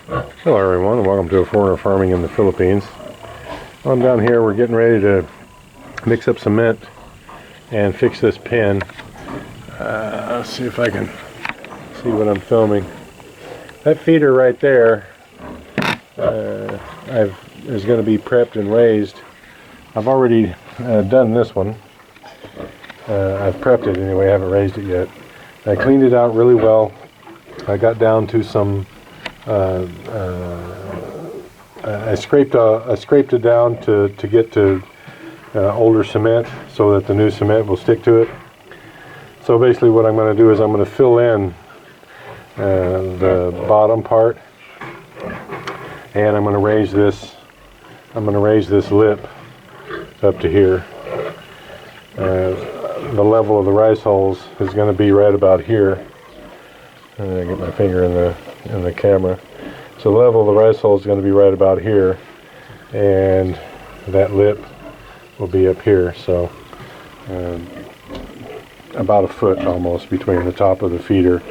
Hello everyone, and welcome to A Foreigner Farming in the Philippines. I'm down here, we're getting ready to mix up cement and fix this pen. Let's see if I can see what I'm filming. That feeder right there is going to be prepped and raised. I've already done this one. I've prepped it anyway, I haven't raised it yet. I cleaned it out really well. I got down to some I scraped it down to get to older cement so that the new cement will stick to it. So basically what I'm going to do is I'm going to fill in the bottom part, and I'm going to raise this lip up to here. The level of the rice holes is going to be right about here. I get my finger in the camera. So the level of the rice hole is going to be right about here, and that lip will be up here. So about a foot almost between the top of the feeder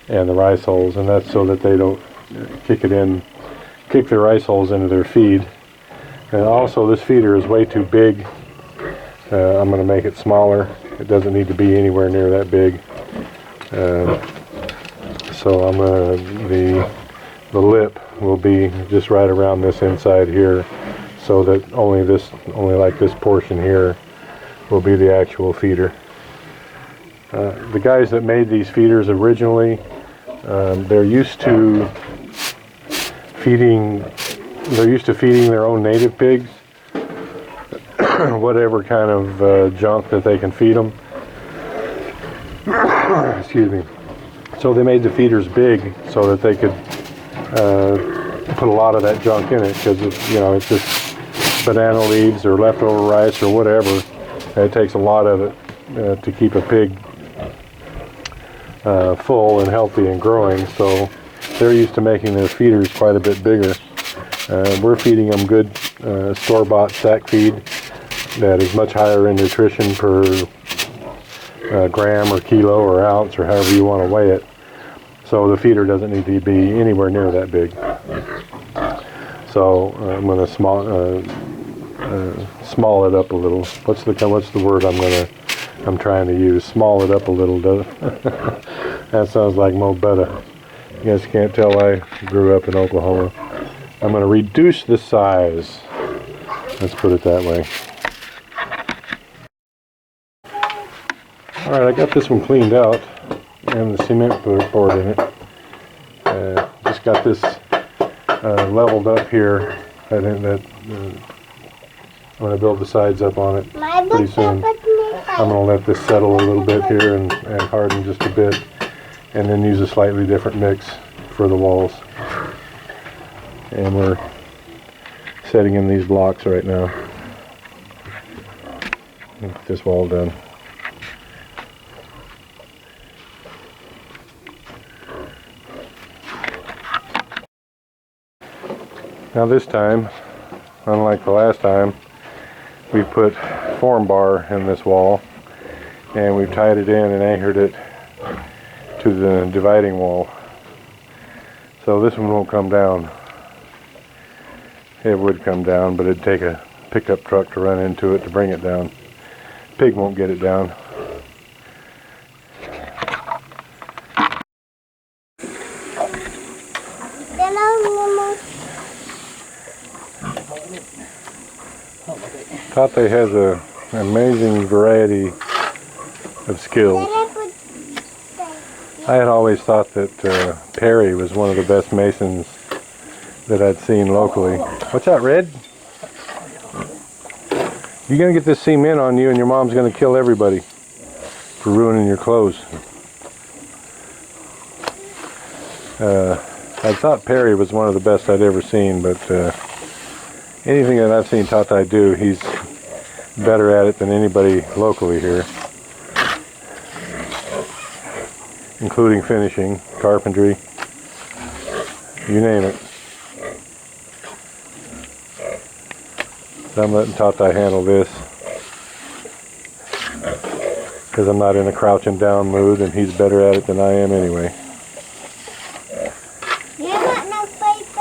and the rice holes, and that's so that they don't kick the rice holes into their feed. And also this feeder is way too big. I'm going to make it smaller. It doesn't need to be anywhere near that big. So I'm the lip will be just right around this inside here, so that only like this portion here will be the actual feeder. The guys that made these feeders originally, they're used to feeding their own native pigs whatever kind of junk that they can feed them. Excuse me. So they made the feeders big so that they could put a lot of that junk in it, because it's just banana leaves or leftover rice or whatever. It takes a lot of it to keep a pig full and healthy and growing. So they're used to making their feeders quite a bit bigger. We're feeding them good store-bought sack feed that is much higher in nutrition per gram or kilo or ounce or however you want to weigh it. So the feeder doesn't need to be anywhere near that big. So I'm going to small it up a little. What's the word I'm trying to use? Small it up a little. That sounds like mo better. You guys can't tell I grew up in Oklahoma. I'm going to reduce the size. Let's put it that way. Alright, I got this one cleaned out and the cement poured in it. Just got this leveled up here. I'm going to build the sides up on it pretty soon. I'm going to let this settle a little bit here and harden just a bit, and then use a slightly different mix for the walls. And we're setting in these blocks right now. Get this wall done. Now this time, unlike the last time, we put form bar in this wall, and we've tied it in and anchored it to the dividing wall. So this one won't come down. It would come down, but it'd take a pickup truck to run into it to bring it down. Pig won't get it down. Tatay has an amazing variety of skills. I had always thought that Perry was one of the best masons that I'd seen locally. What's that, Red? You're going to get this cement on you, and your mom's going to kill everybody for ruining your clothes. I thought Perry was one of the best I'd ever seen, but anything that I've seen Tatay do, he's better at it than anybody locally here, including finishing, carpentry, you name it. So I'm letting Tatay handle this because I'm not in a crouching down mood, and he's better at it than I am anyway. You got no faith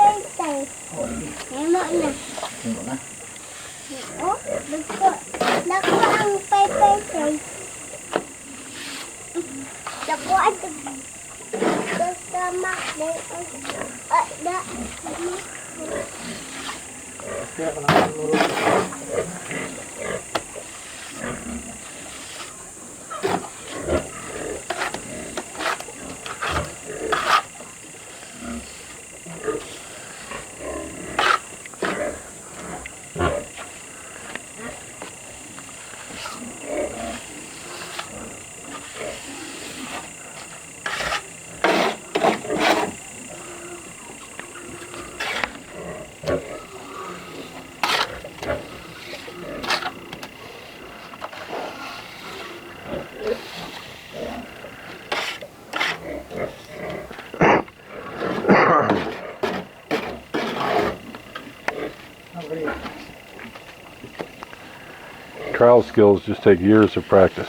Trowel skills just take years of practice.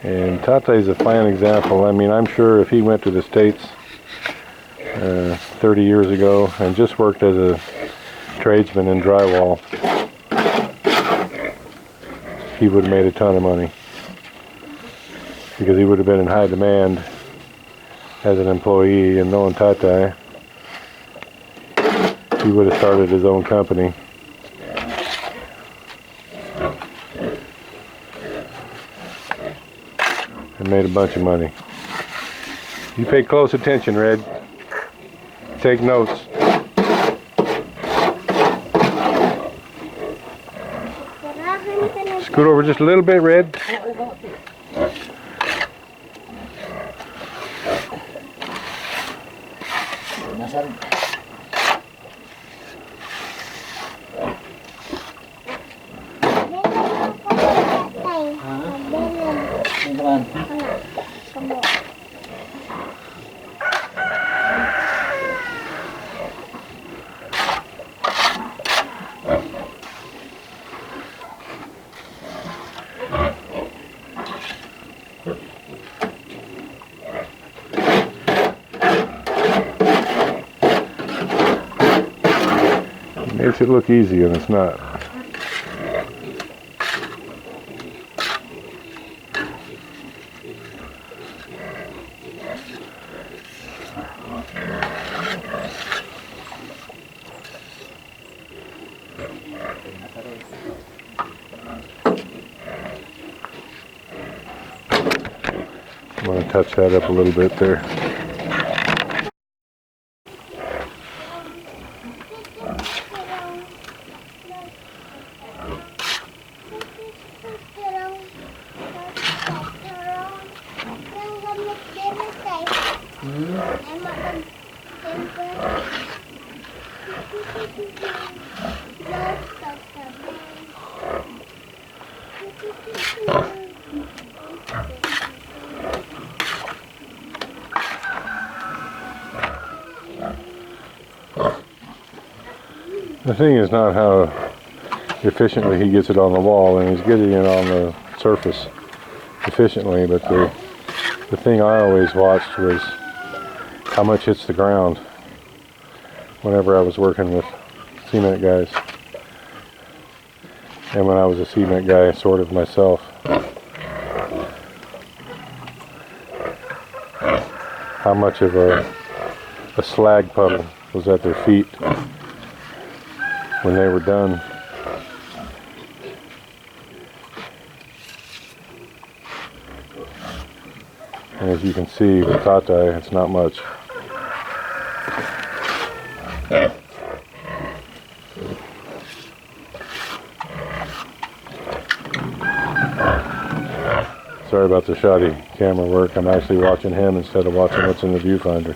And Tatay is a fine example. I mean, I'm sure if he went to the States 30 years ago and just worked as a tradesman in drywall, he would have made a ton of money, because he would have been in high demand as an employee. And knowing Tatay, he would have started his own company. And made a bunch of money. You pay close attention, Red. Take notes. Scoot over just a little bit, Red. Makes it look easy, and it's not. I'm going to touch that up a little bit there. The thing is not how efficiently he gets it on the wall, and he's getting it on the surface efficiently, but the thing I always watched was how much hits the ground whenever I was working with cement guys, and when I was a cement guy sort of myself. How much of a slag puddle was at their feet when they were done. And as you can see with Tatay, it's not much. Sorry about the shoddy camera work. I'm actually watching him instead of watching what's in the viewfinder.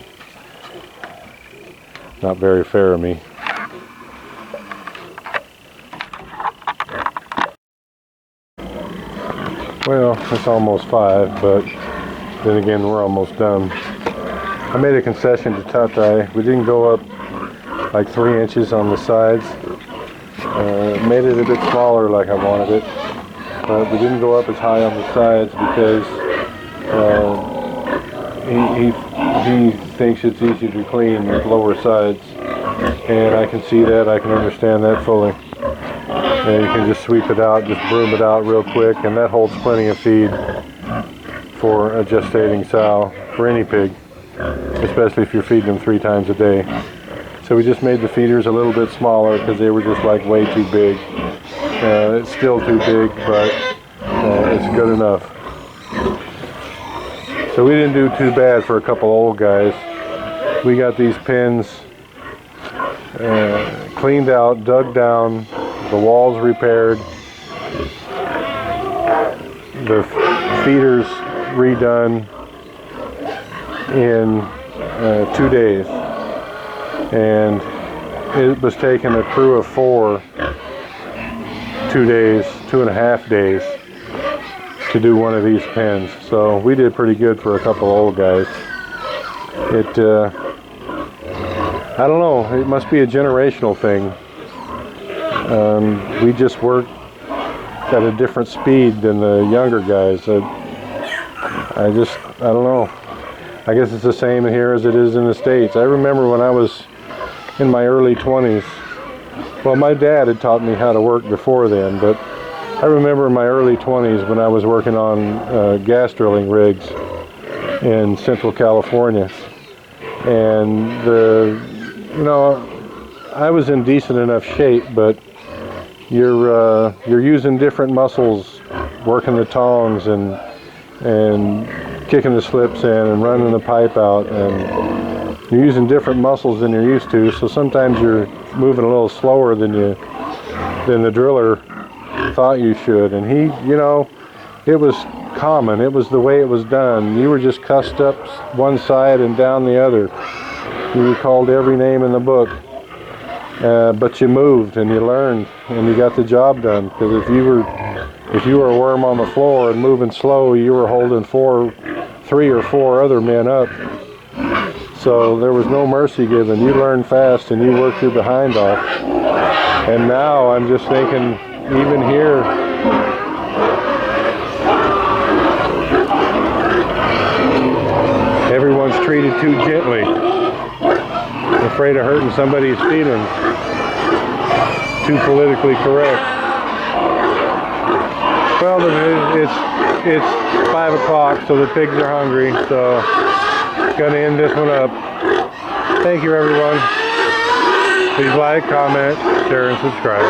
Not very fair of me. Well, it's almost 5, but then again, we're almost done. I made a concession to Tatay. We didn't go up like 3 inches on the sides. Made it a bit smaller like I wanted it. But we didn't go up as high on the sides because he thinks it's easier to clean with lower sides. And I can see that, I can understand that fully. And you can just sweep it out, just broom it out real quick, and that holds plenty of feed for a gestating sow, for any pig, especially if you're feeding them 3 times a day. So we just made the feeders a little bit smaller because they were just like way too big. It's still too big, but it's good enough. So we didn't do too bad for a couple old guys. We got these pens cleaned out, dug down, the walls repaired, the feeders redone in 2 days. And it was taking a crew of 4, 2 days, 2.5 days to do one of these pens. So we did pretty good for a couple old guys. I don't know, it must be a generational thing. We just work at a different speed than the younger guys. I don't know. I guess it's the same here as it is in the States. I remember when I was in my early 20s, well, my dad had taught me how to work before then, but I remember in my early 20s when I was working on gas drilling rigs in Central California, and I was in decent enough shape, but you're using different muscles, working the tongs and kicking the slips in and running the pipe out, and you're using different muscles than you're used to. So sometimes you're moving a little slower than the driller thought you should. And it was common. It was the way it was done. You were just cussed up one side and down the other. You were called every name in the book. But you moved and you learned and you got the job done. Because if you were a worm on the floor and moving slow, you were holding 3 or 4 other men up. So there was no mercy given. You learned fast and you worked your behind off. And now I'm just thinking, even here, everyone's treated too gently. Afraid of hurting somebody's feelings. Too politically correct. Well, it's 5 o'clock, so the pigs are hungry, so gonna end this one up. Thank you, everyone. Please like, comment, share, and subscribe.